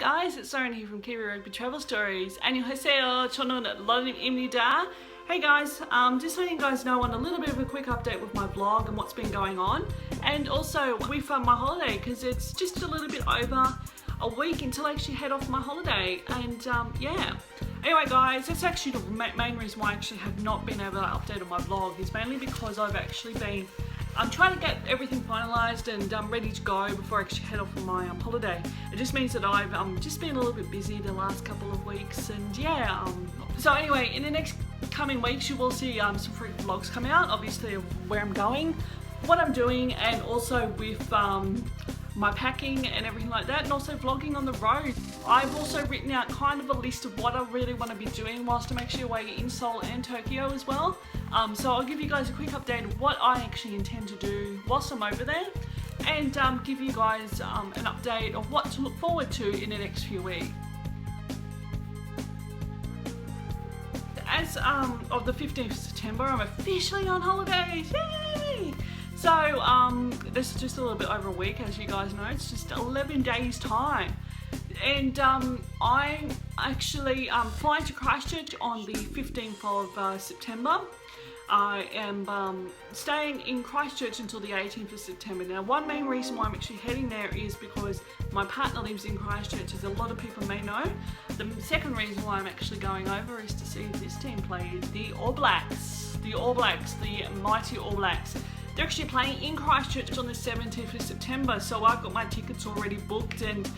guys, it's Lauren here from Kiwi Rugby Travel Stories. 안녕하세요. 저는 Lauren입니다. Hey guys, just letting you guys know on a little bit of a quick update with my vlog and what's been going on, and also with my holiday, because it's just a little bit over a week until I actually head off my holiday. And yeah, anyway guys, that's actually the main reason why I actually have not been able to update on my vlog, is mainly because I've actually been trying to get everything finalised and ready to go before I actually head off on my holiday. It just means that I've just been a little bit busy the last couple of weeks, and yeah. So anyway, in the next coming weeks you will see some free vlogs come out, obviously, of where I'm going, what I'm doing, and also with my packing and everything like that, and also vlogging on the road. I've also written out kind of a list of what I really want to be doing whilst I'm actually away in Seoul and Tokyo as well. So I'll give you guys a quick update of what I actually intend to do whilst I'm over there, and give you guys an update of what to look forward to in the next few weeks. As of the 15th of September, I'm officially on holidays. Yay! So this is just a little bit over a week, as you guys know. It's just 11 days time, and I'm actually flying to Christchurch on the 15th of September. I am staying in Christchurch until the 18th of September. Now, one main reason why I'm actually heading there is because my partner lives in Christchurch, as a lot of people may know. The second reason why I'm actually going over is to see this team play, the All Blacks. The All Blacks, the mighty All Blacks. They're actually playing in Christchurch on the 17th of September, so I've got my tickets already booked, and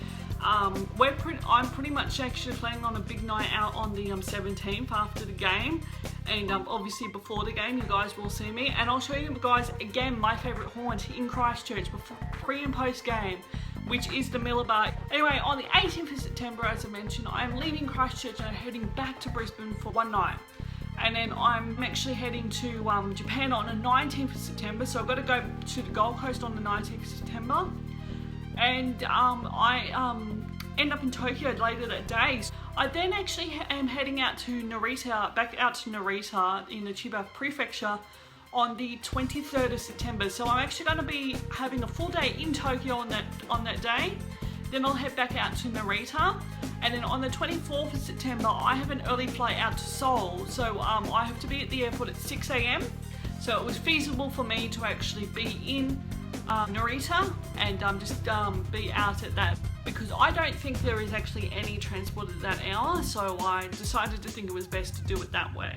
I'm pretty much actually planning on a big night out on the 17th after the game, and obviously before the game you guys will see me, and I'll show you guys again my favourite haunt in Christchurch before, pre and post game, which is the Miller Bar. Anyway, on the 18th of September, as I mentioned, I'm leaving Christchurch and I'm heading back to Brisbane for one night. And then I'm actually heading to Japan on the 19th of September, so I've got to go to the Gold Coast on the 19th of September. And I end up in Tokyo later that day. I then actually am heading out to Narita, back out to Narita in the Chiba Prefecture on the 23rd of September. So I'm actually going to be having a full day in Tokyo on that day. Then I'll head back out to Narita, and then on the 24th of September I have an early flight out to Seoul, so I have to be at the airport at 6 AM. So it was feasible for me to actually be in Narita and just be out at that, because I don't think there is actually any transport at that hour, so I decided to think it was best to do it that way.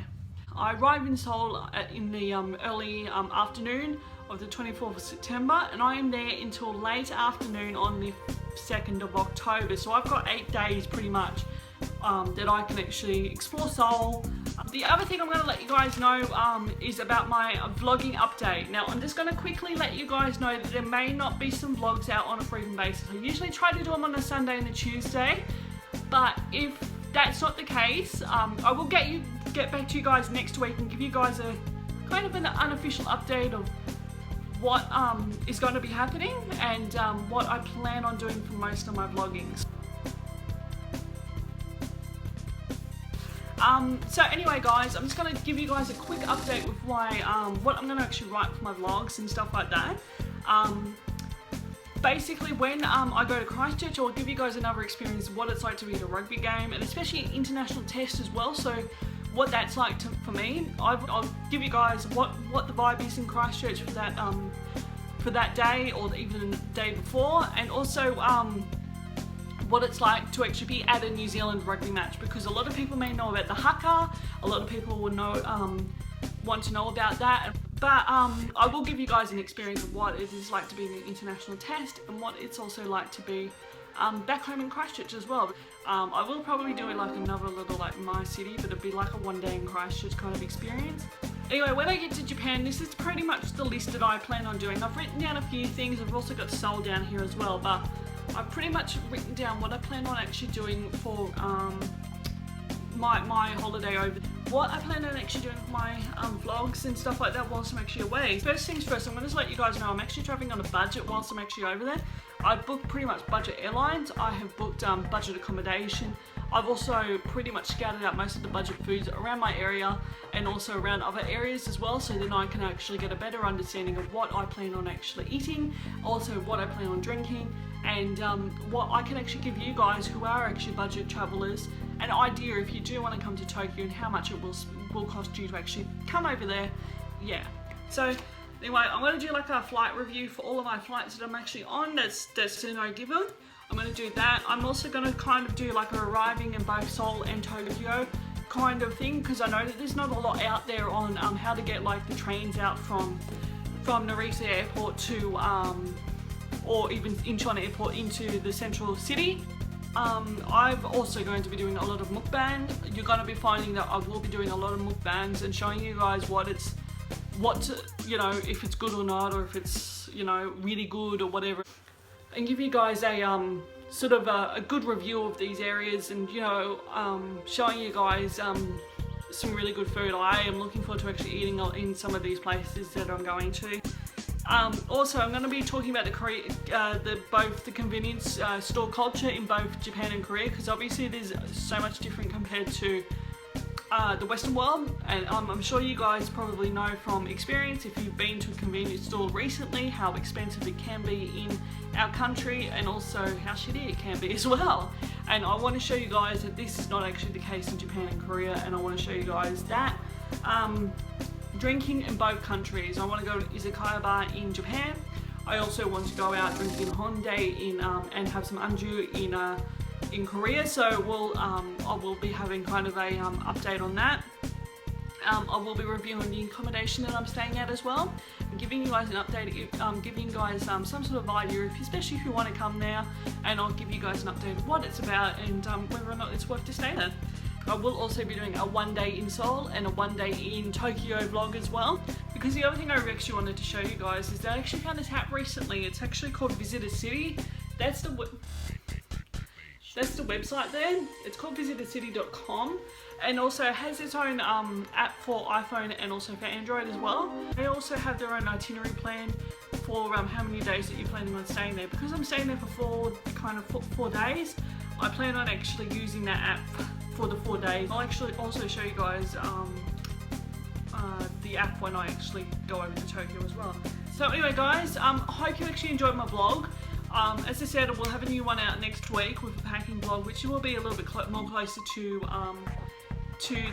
I arrive in Seoul in the early afternoon of the 24th of September, and I am there until late afternoon on the 2nd of October. So I've got 8 days pretty much that I can actually explore Seoul. The other thing I'm going to let you guys know is about my vlogging update. Now, I'm just going to quickly let you guys know that there may not be some vlogs out on a frequent basis. I usually try to do them on a Sunday and a Tuesday, but if that's not the case, I will get back to you guys next week and give you guys a kind of an unofficial update of what is going to be happening, and what I plan on doing for most of my vloggings. So anyway guys, I'm just going to give you guys a quick update with what I'm going to actually write for my vlogs and stuff like that. Basically, when I go to Christchurch, I'll give you guys another experience of what it's like to be at a rugby game, and especially an international test as well, so what that's like for me. I'll give you guys what the vibe is in Christchurch for that day, or even the day before, and also what it's like to actually be at a New Zealand rugby match, because a lot of people may know about the haka, a lot of people will want to know about that, but I will give you guys an experience of what it is like to be in an international test, and what it's also like to be back home in Christchurch as well. I will probably do like another little like my city, but it'll be like a one day in Christchurch kind of experience. Anyway, when I get to Japan, this is pretty much the list that I plan on doing. I've written down a few things. I've also got Seoul down here as well, but I've pretty much written down what I plan on actually doing for my holiday over there. what I plan on actually doing with my vlogs and stuff like that whilst I'm actually away. First things first, I'm going to let you guys know I'm actually travelling on a budget whilst I'm actually over there. I've booked pretty much budget airlines, I have booked budget accommodation. I've also pretty much scouted out most of the budget foods around my area and also around other areas as well, so then I can actually get a better understanding of what I plan on actually eating, also what I plan on drinking, and what I can actually give you guys who are actually budget travellers an idea if you do want to come to Tokyo and how much it will cost you to actually come over there. Yeah, so anyway, I'm going to do like a flight review for all of my flights that I'm actually on. That's no given. I'm going to do that. I'm also going to kind of do like a arriving in both Seoul and Tokyo kind of thing, because I know that there's not a lot out there on how to get like the trains out from Narita Airport to or even Incheon Airport into the central city. I'm also going to be doing a lot of mukbang. You're going to be finding that I will be doing a lot of mukbangs and showing you guys you know, if it's good or not, or if it's, you know, really good or whatever, and give you guys a sort of a good review of these areas, and you know, showing you guys some really good food. I am looking forward to actually eating in some of these places that I'm going to. Also, I'm going to be talking about both the convenience store culture in both Japan and Korea, because obviously there's so much different compared to the Western world, and I'm sure you guys probably know from experience, if you've been to a convenience store recently, how expensive it can be in our country, and also how shitty it can be as well. And I want to show you guys that this is not actually the case in Japan and Korea, and I want to show you guys that drinking in both countries. I want to go to izakaya bar in Japan. I also want to go out drinking in Hyundai and have some anju in Korea, so I will be having kind of a update on that. I will be reviewing the accommodation that I'm staying at as well, and giving you guys an update, giving you guys some sort of idea, especially if you want to come there, and I'll give you guys an update of what it's about and whether or not it's worth to stay there. I will also be doing a 1 day in Seoul and a 1 day in Tokyo vlog as well, because the other thing I actually wanted to show you guys is that I actually found this app recently. It's actually called Visitor City. That's the website there. It's called visitorcity.com, and also has its own app for iPhone and also for Android as well. They also have their own itinerary plan for how many days that you're planning on staying there. Because I'm staying there for 4 days, I plan on actually using that app for the 4 days. I'll actually also show you guys the app when I actually go over to Tokyo as well. So anyway guys, I hope you actually enjoyed my vlog. As I said, we'll have a new one out next week with a packing vlog, which will be a little bit more closer to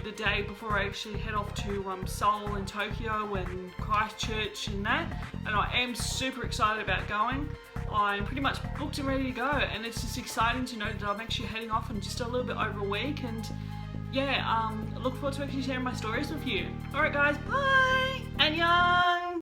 the day before I actually head off to Seoul and Tokyo and Christchurch and that. And I am super excited about going. I'm pretty much booked and ready to go, and it's just exciting to know that I'm actually heading off in just a little bit over a week. And yeah, look forward to actually sharing my stories with you. Alright guys, bye! Annyeong!